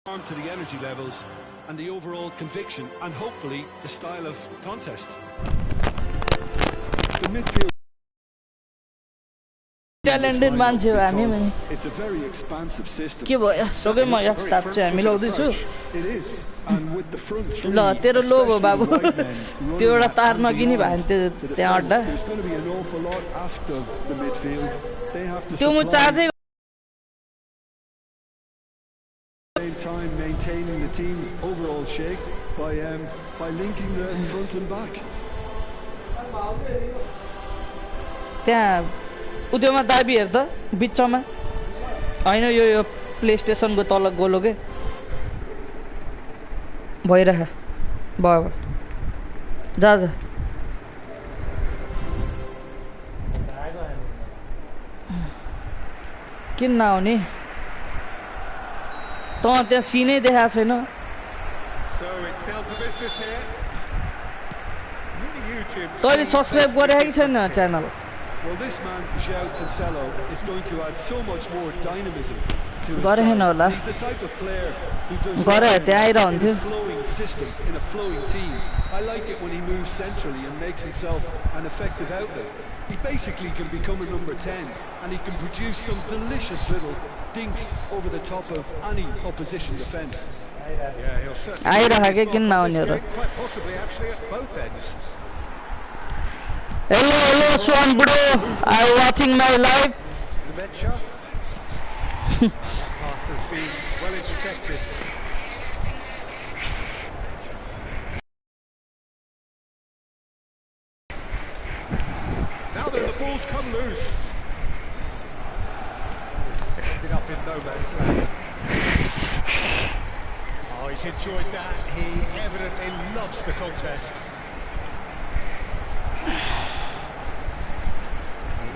To the energy levels and the overall conviction and hopefully the style of contest. The midfield talented man too. I mean, it's a very expansive system. के भयो सबै म यहाँ staff चाहिँ मिलाउँदै छु It is, and with the front three. ल तेरो लो हो बाबु त्यो एउटा तार नगिनी भयो त्यो त्यहाँ अड्डा There's going to be an awful lot asked of the midfield. They have to त्यो म चार्जै same time maintaining the team's overall shape by linking the front and back. त्यहाँ उद्योमा दाबी हेर त बिचमा हैन यो प्ले स्टेसनको तल गोलो के भइरह भयो जा जा किन नआउने त त्यहाँ सिनै देखाएको छैन तैँले सब्सक्राइब गरेको कि छैन channel Well, this man, João Cancelo, is going to add so much more dynamism to his side. He's the type of player who does in a flowing system, in a flowing team. I like it when he moves centrally and makes himself an effective outlet. He basically can become a number 10 and he can produce some delicious little dinks over the top of any opposition defence. Yeah, he'll certainly quite possibly actually at both ends. Hello, Swan bro. I'm watching my live. The Metcha. That pass has been well intercepted. Now then, the ball's come loose. It's ended up in no man's land. Oh, he's enjoyed that. He evidently loves the contest.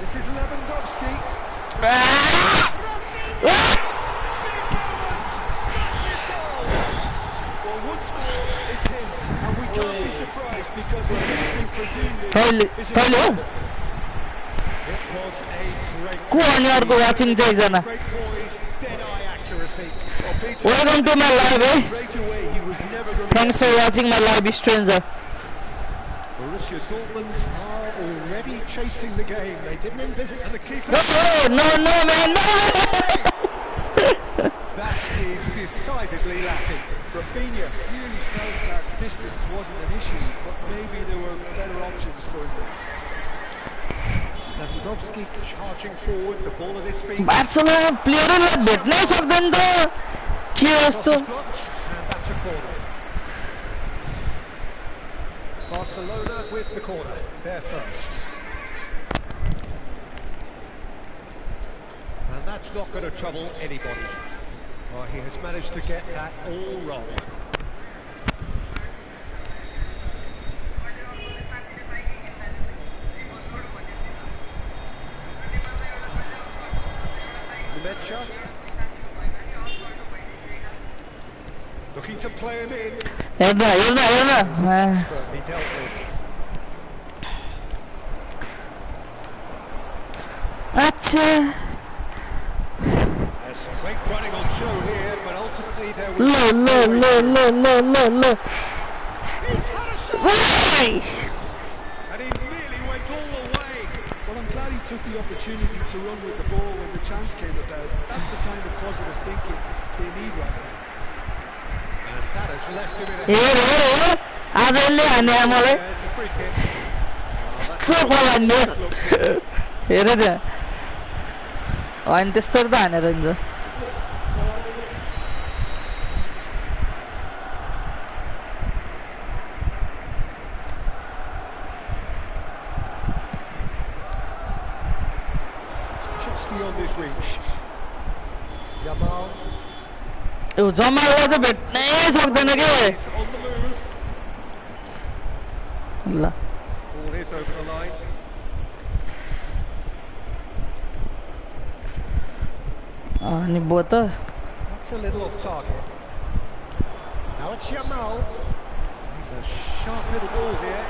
This is Lewandowski. Well, once more, it's him, and we can't be surprised because his instinct for doing this is incredible. It was a great poise, dead-eye accuracy. Welcome to my live, eh? Straight away, he was never going to... Thanks for watching my live, stranger. Borussia Dortmund are already chasing the game. They didn't envisage the keeper. No, man, no! That is decidedly lacking. Rafinha really felt that distance wasn't an issue, but maybe there were better options for him. Lewandowski charging forward, the ball at his feet. Barcelona playerहरुलाई भेट्नै सक्दैन त के यस्तो And that's a corner. Barcelona with the corner, they're first. And that's not going to trouble anybody. Oh, he has managed to get that all wrong. Mecha. Looking to play him in. Expertly dealt with. There's some great running on show here, but ultimately there was... He's had a shot! And he nearly went all the way. Well, I'm glad he took the opportunity to run with the ball when the chance came about. That's the kind of positive thinking they need right now. And that has left him in a... There's a free kick. Just beyond his reach. Yamal. Jamale त भेट्नै सक्दैन के On the move. ल Ball is over the line. अनि बो त That's a little off target. Now it's Yamal. He's a sharp little ball here.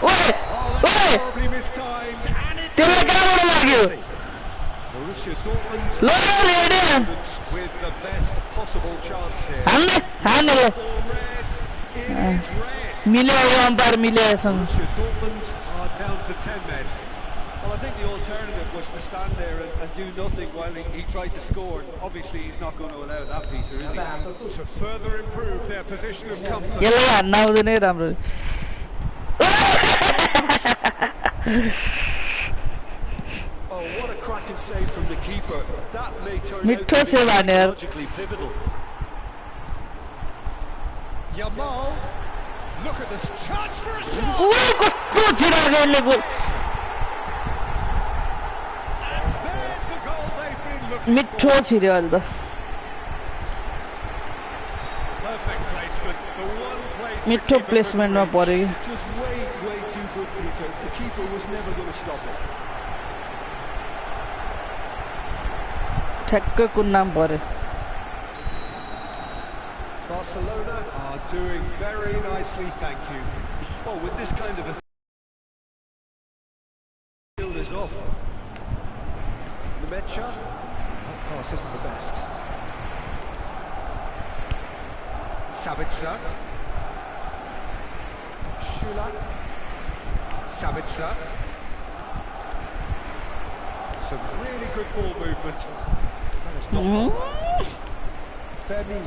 ओए Oh, that's horribly mistimed. And it's... Borussia Dortmund with the best possible chance here. All red. It is red. Borussia Dortmund are down to 10 men. Well, I think the alternative was to stand there and do nothing while he tried to score. Obviously, he's not going to allow that, Peter, is he? To further improve their position of comfort. Oh, what a cracking save from the keeper. That may turn out to be psychologically pivotal. Yamal, look at this chance for a shot! And there's the goal they've been looking for. Perfect placement, the one place the keeper placement ma paryo. Just way too good, Peter. The keeper was never going to stop it. ठ्याक्कै कुन नाम पर्यो Barcelona are doing very nicely, thank you. Oh, with this kind of a build is off. Nemecha, that pass isn't the best. Sabitzer. Schüller. Sabitzer. Some really good ball movement. That is not Femi.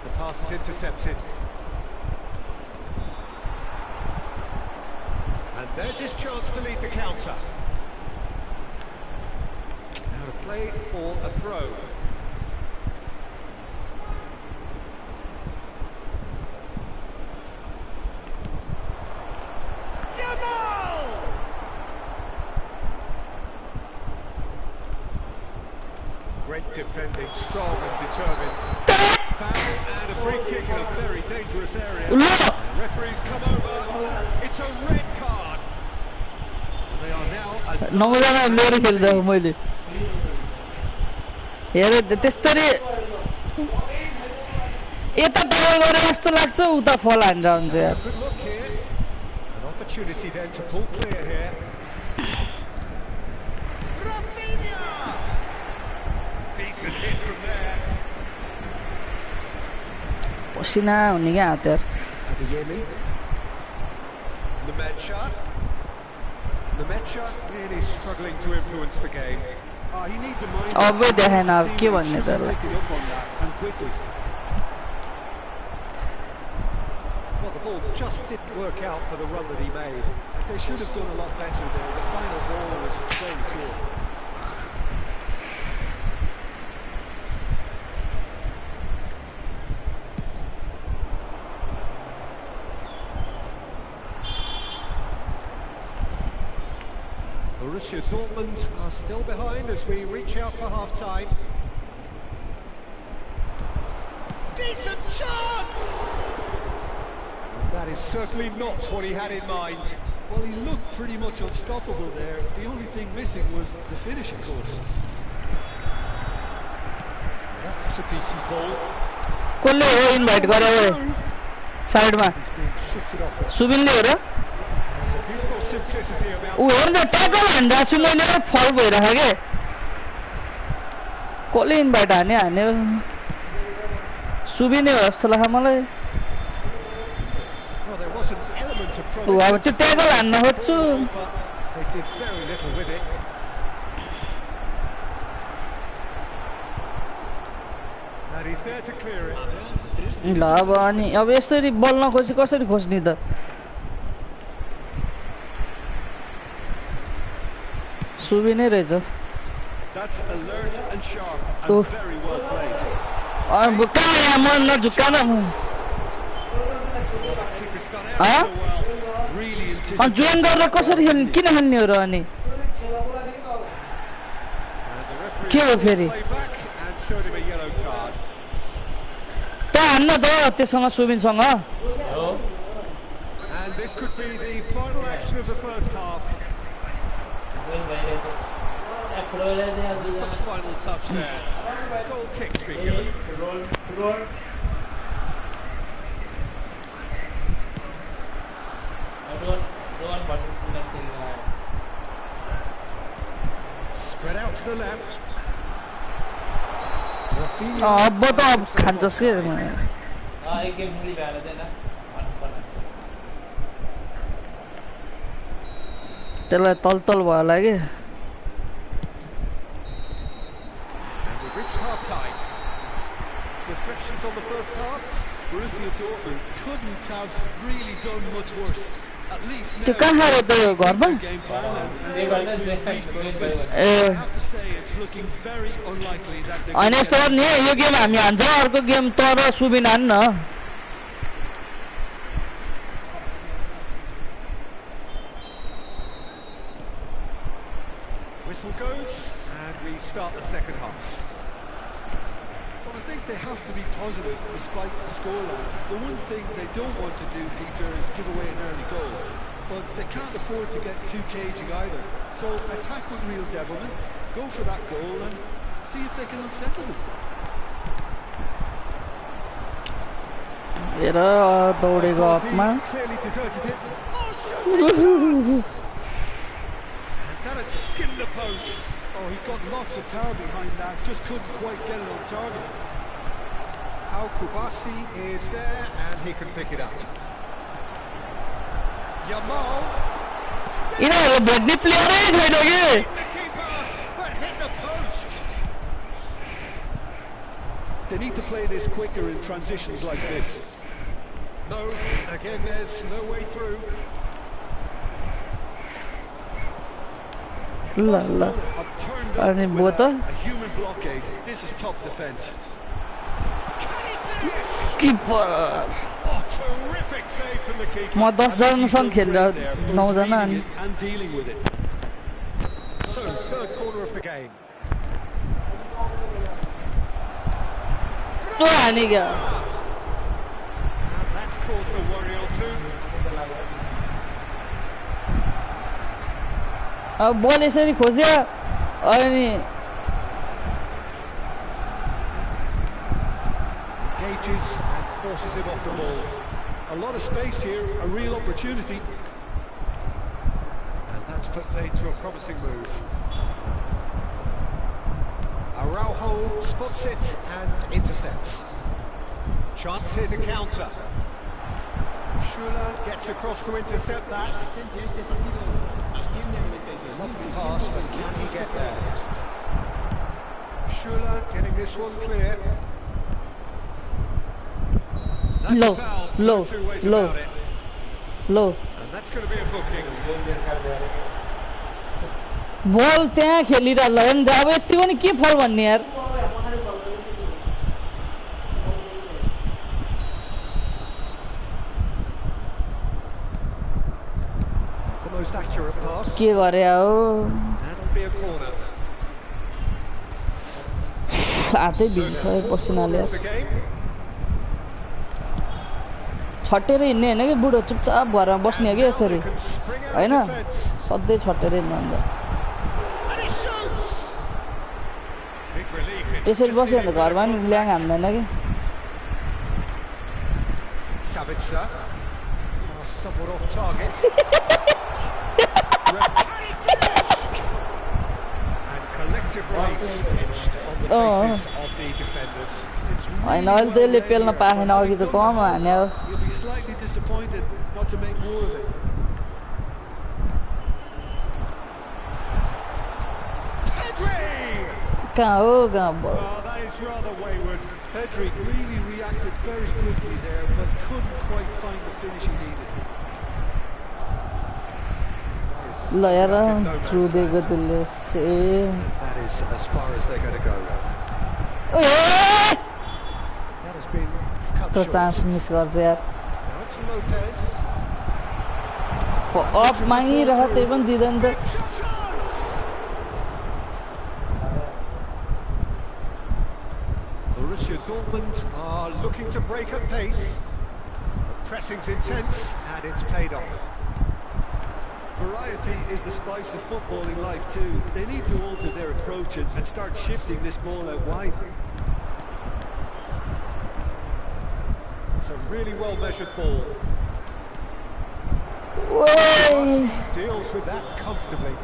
The pass is intercepted. And there's his chance to lead the counter. Out of play for a throw. Yamal! Great defending, strong and determined. Foul and a free kick in a very dangerous area. Referees come over. It's a red card. They are now त्यस्तरी यता double गरे जस्तो लाग्छ उता फल हानेर हुन्छ यार good look here. An opportunity then to pull clear here. Rafinha! Decent hit from there. पसिना हुने क्या हात यार Adeyemi. Nemecha really struggling to influence the game. He needs a mind. अबै देखेन अब के भन्ने त Picking up on that and quickly. Well, the ball just didn't work out for the run that he made. They should have done a lot better there. The final ball was very clear. Borussia Dortmund are still behind as we reach out for half-time. Decent chance! And that is certainly not what he had in mind. Well, he looked pretty much unstoppable there. The only thing missing was the finish, of course. That's a decent ball. कसले हो invite गरे साइडमा He's being shifted off it. सुबिनले हो र There's a beautiful simplicity about ऊ हेर्न tackle हान्दा छु मैले फल भइरहेको के कसले इन्भाइट हान्यो सुबिनै हो जस्तो लाग्छ मलाई Well, there was an element of ऊ अब त्यो ट्याकल हान्न खोज्छु but they did very little with it. And he's there to clear it. ल अब अनि अब यसरी बल नखोजी कसरी खोज्ने त सुबिनै रहेछ That's alert and sharp and Oof. very well played. अनि बुक्का यहाँ म नझुक्का न Keeper's gone out Huh? so well. Really अनि anticipated. जोइन गरेर कसरी खेल्ने किन खेल्ने हो र अनि And the referee के हो फेरि played back and showed him a yellow card. त्यहाँ हान्न त त्योसँग सुबिनसँग And this could be the final action of the first half. Put the final touch there. Goal kick's been given. Spread out to the left. अब त अब खान्छस् के त्यसलाई तल भयो होला कि And we've reached half-time. Reflections on the first half? Borussia Dortmund couldn't have really done much worse. At least now त्यो कहाँ हो त्यो घरमा game plan and try to refocus. I have to say it's looking very unlikely that they हैन यस्तो गर्ने यो game हामी हान्छ अर्को गेम तर सुबिन हान्न Whistle goes, and we start the second half. Well, I think they have to be positive despite the scoreline. The one thing they don't want to do, Peter, is give away an early goal. But they can't afford to get too cagey either. So attack with real devilment, go for that goal and see if they can unsettle them. हेर दौडेको हकमा Clearly deserted it. Oh, shot! That has skinned the post. Oh, he got lots of power behind that, just couldn't quite get it on target. Al-Kubasi is there, and he can pick it up. Yamal. यिनीहरु भेट्ने प्लेयरै छैन के The keeper, but hit the post. They need to play this quicker in transitions like this. No, again, there's no way through. ल ल I've turned अनि up बो with त a human blockade. This is top defence. Keeper Oh, terrific save from the keeper. म 10 जनासँग खेल्दा 9 जना अनि And dealing with it. So, third corner of the game. त्यो हानि क्या And that's caused a worry or two. अब बल यसरी खोज्यो अनि Engages and forces him off the ball. A lot of space here, a real opportunity. And that's put paid to a promising move. Araujo spots it and intercepts. Chance here to counter. Schuller gets across to intercept that. Lovely pass, but can he get there? Schuller getting this one clear. That's Low, a foul, low, no two ways low. about it. Low And that's going to be a booking. बल त्यहाँ खेलिरहला नि अब यति पनि के फल भन्ने यार The most accurate pass. के गरे हो That'll be a corner. हातै So भिजिसक्यो the fourth पसिनाले corner of the game. छटेर हिँड्ने होइन कि बुढो चुपचाप घरमा बस्ने हो कि यसरी They can spring out होइन defence. सधैँ छटेर हिँड्नु अन्त And he shoots. Big relief. It यसरी just बस्यो भने needed त घरमा नि a ल्याङ हान्दैन कि Savitzer. Somewhat off target. And collective relief pinched on the faces of the defenders. It's really होइन अहिले well त्यसले led पेल्न here. पाएन अघि त कम हान्यो He'll be slightly disappointed not to make more of it. Pedri! कहाँ हो कहाँ भयो Oh, that is rather wayward. Pedri really reacted very quickly there, but couldn't quite find the finish he needed. ल हेर through दिएको त्यसले से That is as far as they're going to go. ओए That has been cut त्यो short. Chance miss गर्छ यार Now it's Lopez. Of मागिरह त्यही पनि दिँदैन त Big shot chance! Borussia Dortmund are looking to break at pace. The pressing's intense and it's paid off. Variety is the spice of footballing life too. They need to alter their approach and start shifting this ball out wide. It's a really well measured ball. ओइ Deals with that comfortably.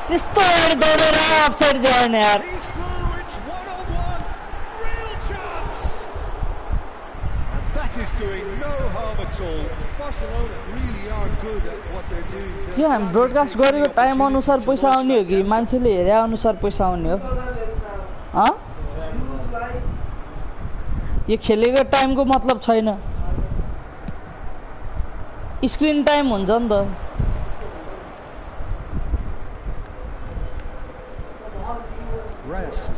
त्यस्तो अगाडि दौडेर offside दियो नि यार He's through, it's one-on-one, real chance! And that is doing no harm at all. Barcelona really are good at what they're doing. के हामी broadcast गरेको time अनुसार पैसा आउने हो कि मान्छेले हेरे अनुसार पैसा आउने हो यो खेलेको टाइमको मतलब छैन स्क्रिन टाइम हुन्छ नि त Rest.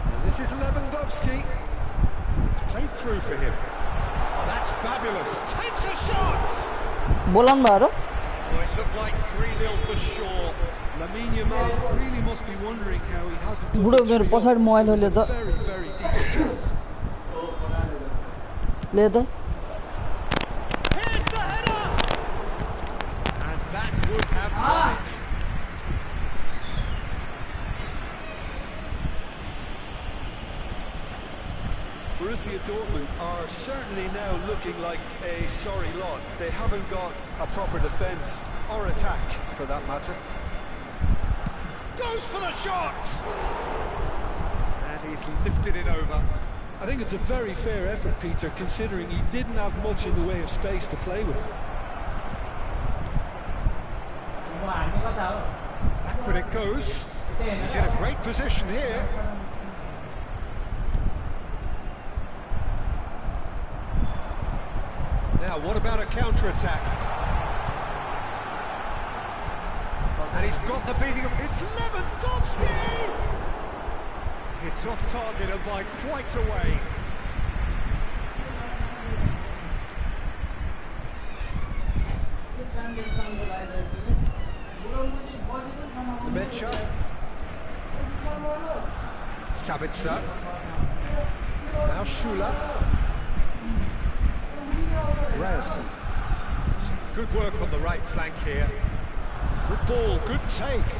And this is Lewandowski. It's played through for him. Oh, that's fabulous. Takes a shot. बोलाउनु भयो र Oh, it looked like 3-0 for sure. Lamine Yamal really must be wondering how he hasn't put बुढो the मेरो 3-0. पछाडि mobile It's ले a त very, very decent chance. ले त Here's the header. And that would have done it. Borussia Dortmund are certainly now looking like a sorry lot. They haven't got a proper defence or attack, for that matter. Goes for the shot. And he's lifted it over. I think it's a very fair effort, Peter, considering he didn't have much in the way of space to play with. Backward it goes. He's in a great position here. Now, what about a counter-attack? And he's got the beating of... It's Lewandowski! It's off target and by quite a way. Mecha. Sabitzer. Now Schüller. Ryerson. Some good work on the right flank here. Good ball, good take.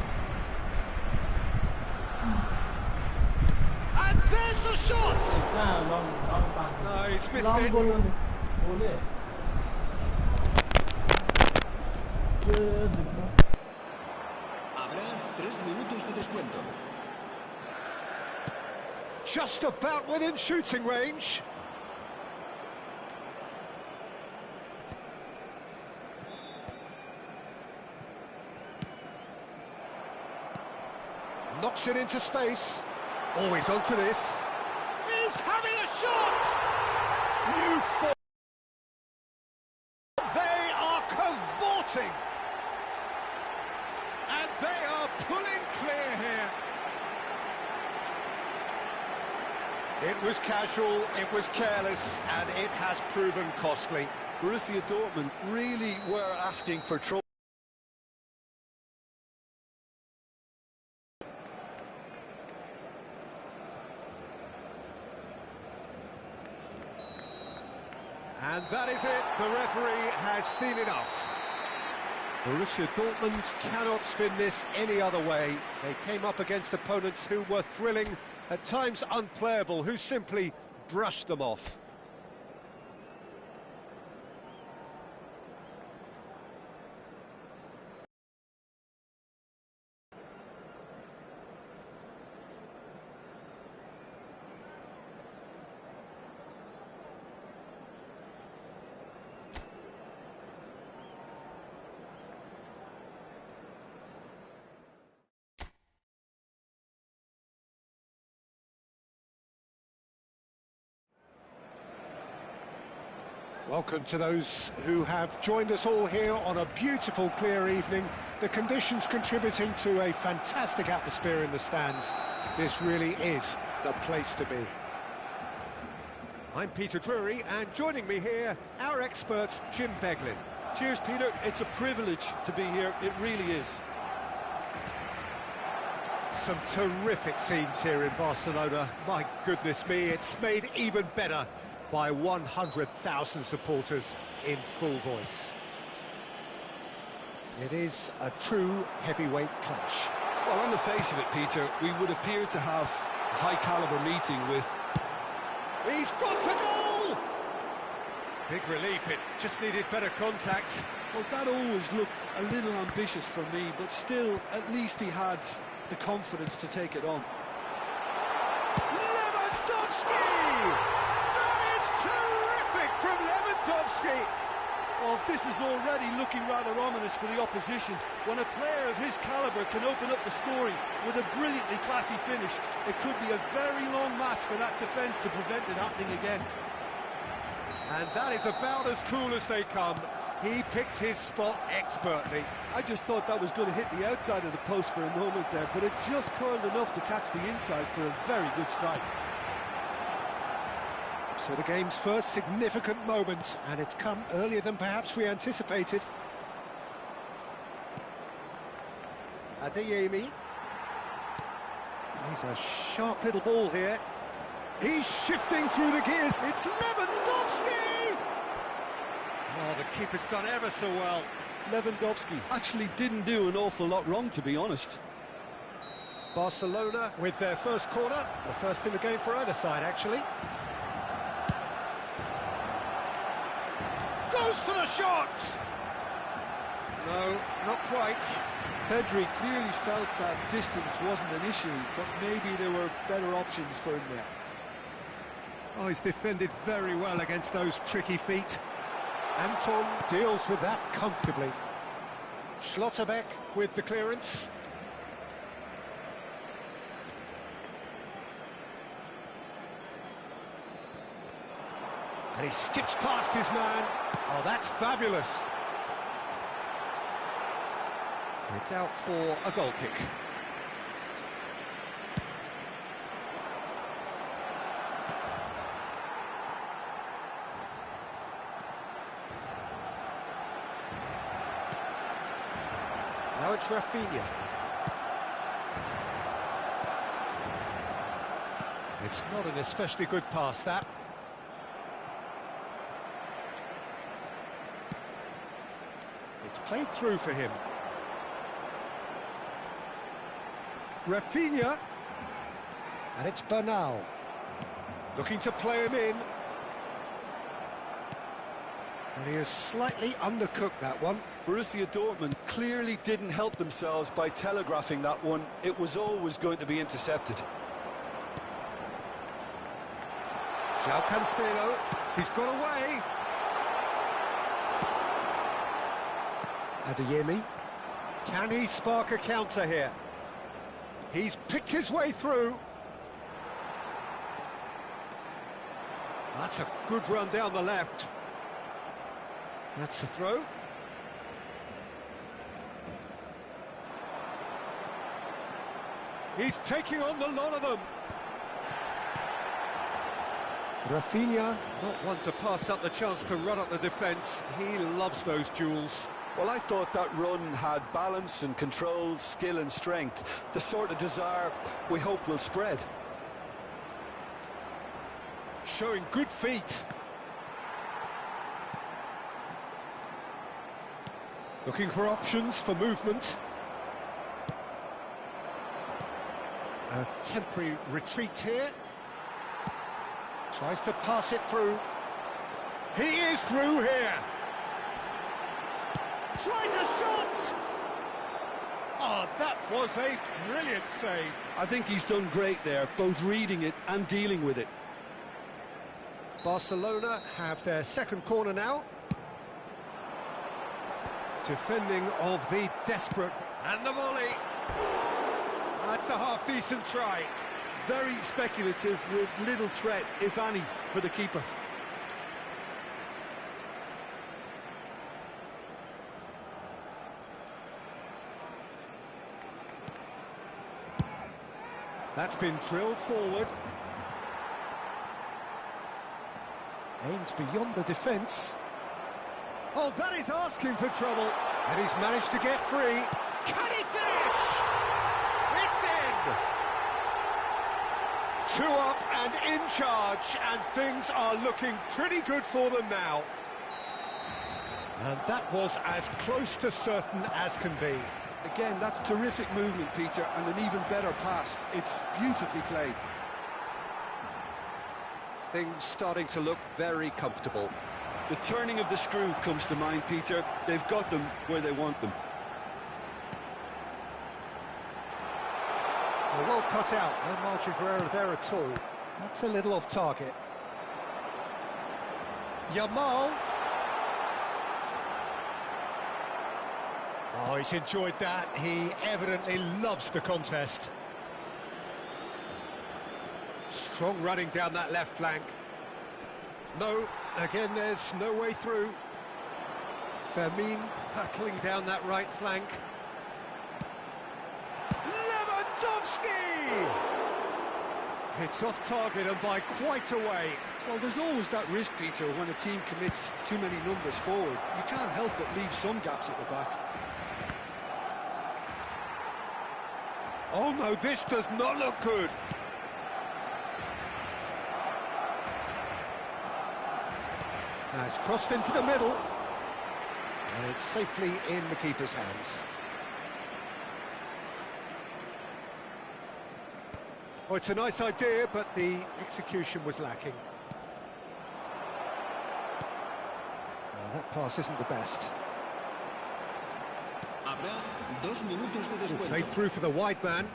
And there's the shot! No, he's missed it. Habrá 3 minutos de descuento. Just about within shooting range. Knocks it into space. Always onto this. He's having a shot! New form. They are cavorting. And they are pulling clear here. It was casual, it was careless, and it has proven costly. Borussia Dortmund really were asking for trouble. And that is it, the referee has seen enough. Borussia Dortmund cannot spin this any other way. They came up against opponents who were thrilling, at times unplayable, who simply brushed them off. Welcome to those who have joined us all here on a beautiful, clear evening. The conditions contributing to a fantastic atmosphere in the stands. This really is the place to be. I'm Peter Drury, and joining me here, our expert, Jim Beglin. Cheers, Peter. It's a privilege to be here. It really is. Some terrific scenes here in Barcelona. My goodness me, it's made even better by 100,000 supporters in full voice. It is a true heavyweight clash. Well, on the face of it, Peter, we would appear to have high-caliber meeting with... He's got the goal! Big relief, it just needed better contact. Well, that always looked a little ambitious for me, but still, at least he had the confidence to take it on. Lewandowski! That is terrific from Lewandowski! Well, this is already looking rather ominous for the opposition. When a player of his calibre can open up the scoring with a brilliantly classy finish, it could be a very long match for that defence to prevent it happening again. And that is about as cool as they come. He picked his spot expertly. I just thought that was going to hit the outside of the post for a moment there, but it just curled enough to catch the inside for a very good strike. So the game's first significant moment, and it's come earlier than perhaps we anticipated. Adeyemi. He's a sharp little ball here. He's shifting through the gears. It's Lewandowski! Oh, the keeper's done ever so well. Lewandowski actually didn't do an awful lot wrong, to be honest. Barcelona with their first corner. The first in the game for either side, actually. Goes for the shot! No, not quite. Pedri clearly felt that distance wasn't an issue, but maybe there were better options for him there. Oh, he's defended very well against those tricky feet. Anton deals with that comfortably. Schlotterbeck with the clearance. And he skips past his man. Oh, that's fabulous. It's out for a goal kick. Now it's Rafinha. It's not an especially good pass, that. It's played through for him. Rafinha. And it's Bernal. Looking to play him in. And he has slightly undercooked that one. Borussia Dortmund clearly didn't help themselves by telegraphing that one. It was always going to be intercepted. João Cancelo, he's got away. Adeyemi, can he spark a counter here? He's picked his way through. That's a good run down the left. That's the throw. He's taking on the lot of them. Rafinha, not one to pass up the chance to run up the defence. He loves those duels. Well, I thought that run had balance and control, skill and strength. The sort of desire we hope will spread. Showing good feet. Looking for options for movement. A temporary retreat here. Tries to pass it through. He is through here. Tries a shot! Oh, that was a brilliant save. I think he's done great there, both reading it and dealing with it. Barcelona have their second corner now. Defending of the desperate. And the volley. That's a half-decent try. Very speculative with little threat, if any, for the keeper. That's been drilled forward. Aimed beyond the defence. Oh, that is asking for trouble. And he's managed to get free. Can he finish? It's in! 2 up and in charge, and things are looking pretty good for them now. And that was as close to certain as can be. Again, that's terrific movement, Peter, and an even better pass. It's beautifully played. Things starting to look very comfortable. The turning of the screw comes to mind, Peter. They've got them where they want them. Well cut out, no margin for error there at all. That's a little off target. Yamal. Oh, he's enjoyed that. He evidently loves the contest. Strong running down that left flank. No, again, there's no way through. Fermin hurtling down that right flank. Lewandowski! It's off target and by quite a way. Well, there's always that risk, Peter, when a team commits too many numbers forward. You can't help but leave some gaps at the back. Oh no, this does not look good. Now it's crossed into the middle. And it's safely in the keeper's hands. Oh, it's a nice idea, but the execution was lacking. Oh, that pass isn't the best. Habrá 2 minutos de descuento. Played through for the wide man.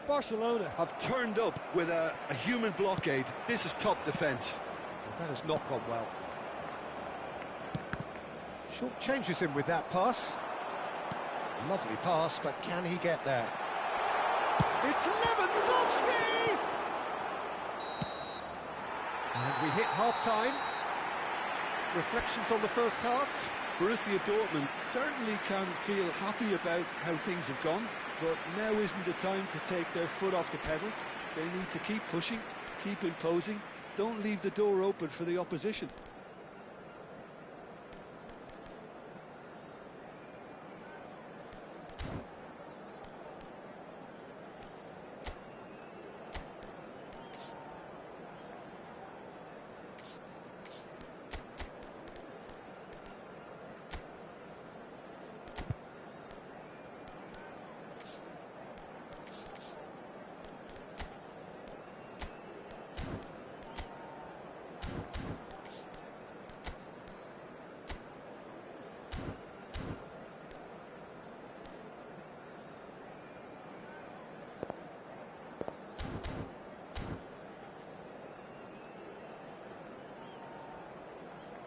Barcelona have turned up with a human blockade. This is top defence. Well, that has not gone well. Short changes him with that pass. Lovely pass, but can he get there? It's Lewandowski! And we hit half-time. Reflections on the first half. Borussia Dortmund certainly can feel happy about how things have gone, but now isn't the time to take their foot off the pedal. They need to keep pushing, keep imposing, don't leave the door open for the opposition.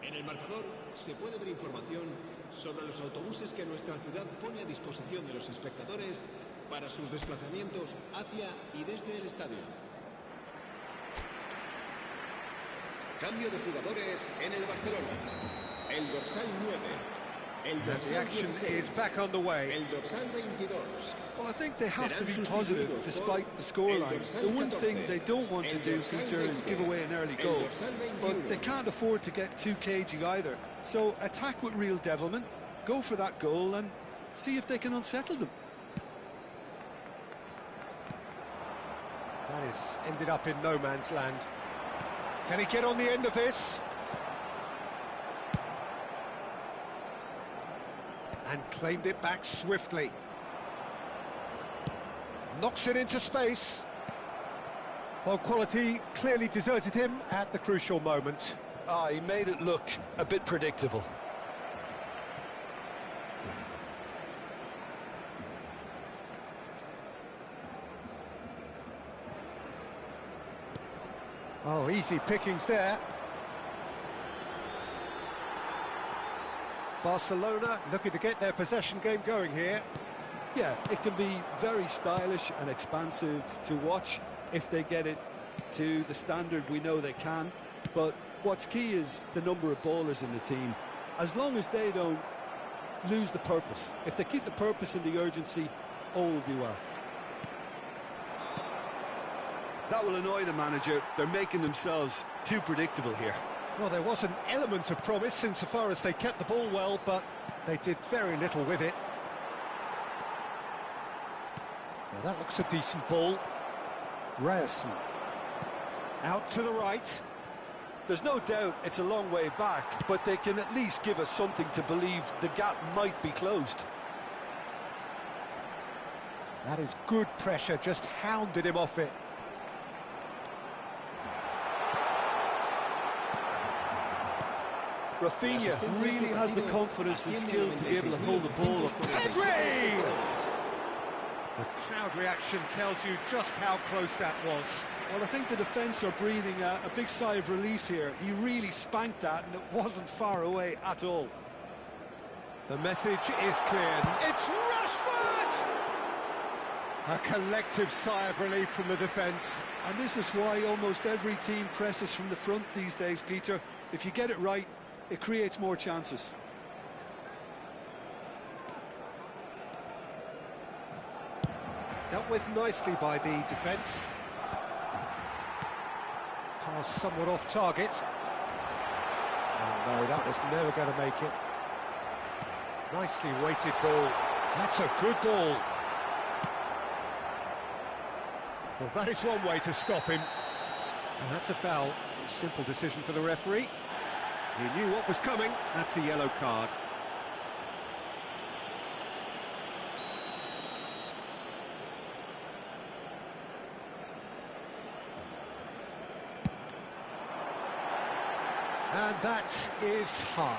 En el marcador se puede ver información sobre los autobuses que nuestra ciudad pone a disposición de los espectadores para sus desplazamientos hacia y desde el estadio. Cambio de jugadores en el Barcelona. El dorsal 9. El And the dorsal action 16, is back on the way. El dorsal 22. Well, I think they have to be positive despite the scoreline. The one thing they don't want to do, Peter, is give away an early goal. But they can't afford to get too cagey either. So attack with real devilment, go for that goal and see if they can unsettle them. That has ended up in no man's land. Can he get on the end of this? And claimed it back swiftly. Knocks it into space. Well, quality clearly deserted him at the crucial moment. Ah, he made it look a bit predictable. Oh, easy pickings there. Barcelona looking to get their possession game going here. Yeah, it can be very stylish and expansive to watch if they get it to the standard we know they can. But what's key is the number of ballers in the team. As long as they don't lose the purpose, if they keep the purpose and the urgency, all will be well. That will annoy the manager. They're making themselves too predictable here. Well, there was an element of promise insofar as they kept the ball well, but they did very little with it. Now that looks a decent ball. Ryerson. Out to the right. There's no doubt it's a long way back, but they can at least give us something to believe the gap might be closed. That is good pressure, just hounded him off it. Rafinha really has the confidence and skill to be able to hold the ball up. Pedri! The crowd reaction tells you just how close that was. Well, I think the defence are breathing a big sigh of relief here. He really spanked that, and it wasn't far away at all. The message is clear. It's Rashford! A collective sigh of relief from the defence. And this is why almost every team presses from the front these days, Peter. If you get it right, it creates more chances. Dealt with nicely by the defence. Pass somewhat off target. Oh no, that was never going to make it. Nicely weighted ball. That's a good ball. Well, that is one way to stop him. And that's a foul. A simple decision for the referee. He knew what was coming. That's a yellow card. And that is high.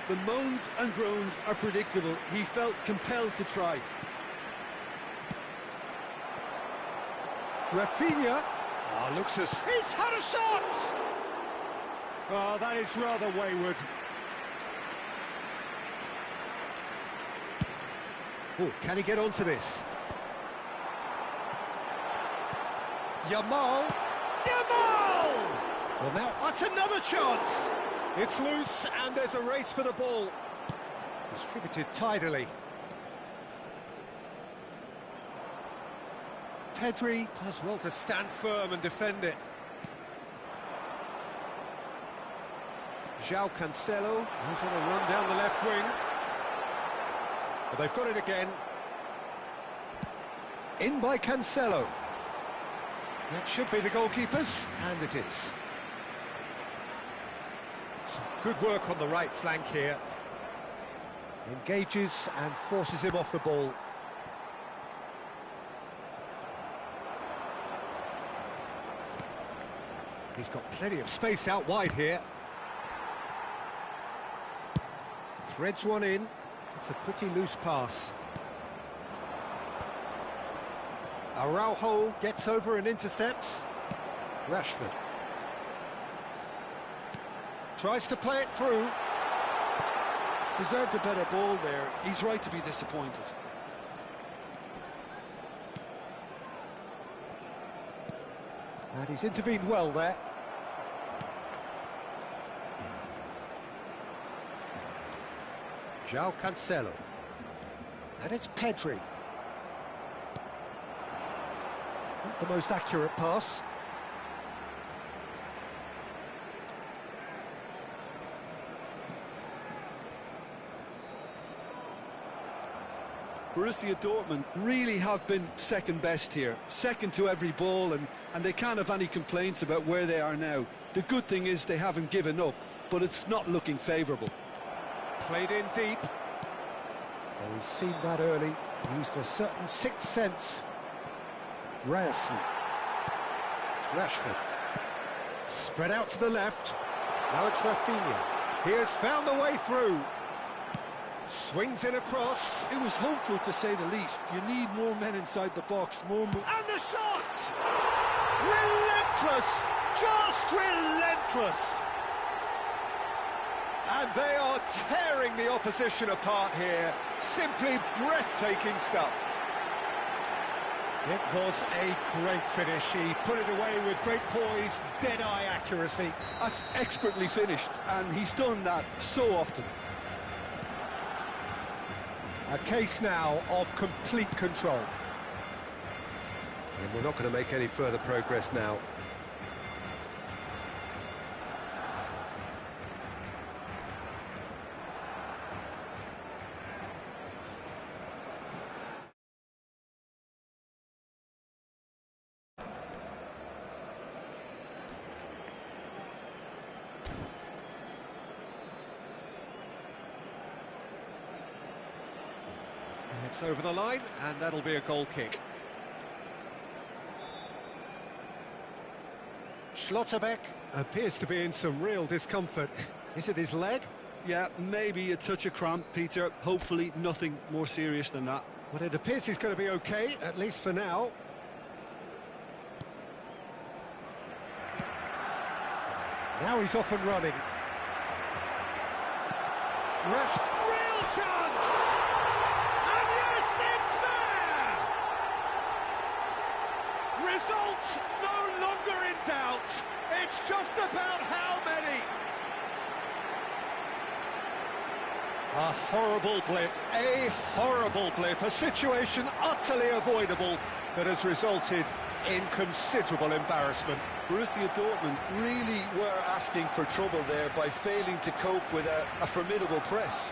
The moans and groans are predictable. He felt compelled to try. Rafinha. Oh, looks as... He's had a shot! Oh, that is rather wayward. Oh, can he get onto this? Yamal! Yamal! Well, now, that's another chance! It's loose, and there's a race for the ball. Distributed tidily. Pedri does well to stand firm and defend it. João Cancelo goes on a run down the left wing. But they've got it again. In by Cancelo. That should be the goalkeepers, and it is. Some good work on the right flank here. Engages and forces him off the ball. He's got plenty of space out wide here. Threads one in. It's a pretty loose pass. Araujo gets over and intercepts. Rashford tries to play it through. Deserved a better ball there. He's right to be disappointed. And he's intervened well there. João Cancelo. And it's Pedri. Not the most accurate pass. Borussia Dortmund really have been second best here, second to every ball, and they can't have any complaints about where they are now. The good thing is they haven't given up, but it's not looking favourable. Played in deep. Well, he's seen that early, used a certain sixth sense. Ryerson. Rashford. Spread out to the left. Now it's Rafinha. He has found the way through. Swings in across. It was hopeful, to say the least. You need more men inside the box, more... And the shot! Relentless! Just relentless! And they are tearing the opposition apart here. Simply breathtaking stuff. It was a great finish. He put it away with great poise, dead-eye accuracy. That's expertly finished, and he's done that so often. A case now of complete control. And we're not going to make any further progress now. It's over the line, and that'll be a goal kick. Schlotterbeck appears to be in some real discomfort. Is it his leg? Yeah, maybe a touch of cramp, Peter. Hopefully nothing more serious than that. Well, it appears he's going to be okay, at least for now. Now he's off and running. Real chance! And yes, it's there! Result no longer in doubt. It's just about how many. A horrible blip, a situation utterly avoidable that has resulted in considerable embarrassment. Borussia Dortmund really were asking for trouble there by failing to cope with a formidable press.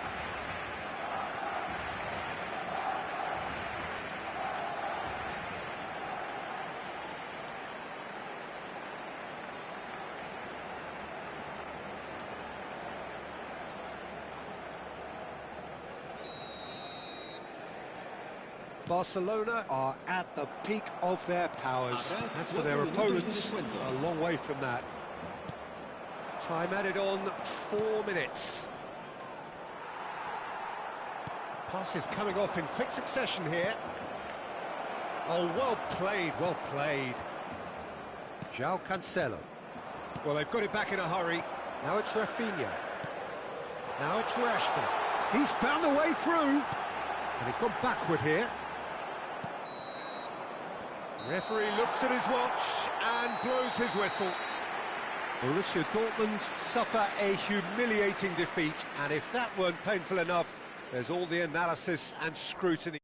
Barcelona are at the peak of their powers. As for their opponents, a long way from that. Time added on 4 minutes. Passes coming off in quick succession here. Oh, well played, well played. João Cancelo. Well, they've got it back in a hurry. Now it's Rafinha. Now it's Rashford. He's found a way through. And he's gone backward here. Referee looks at his watch and blows his whistle. Borussia Dortmund suffer a humiliating defeat, and if that weren't painful enough, there's all the analysis and scrutiny.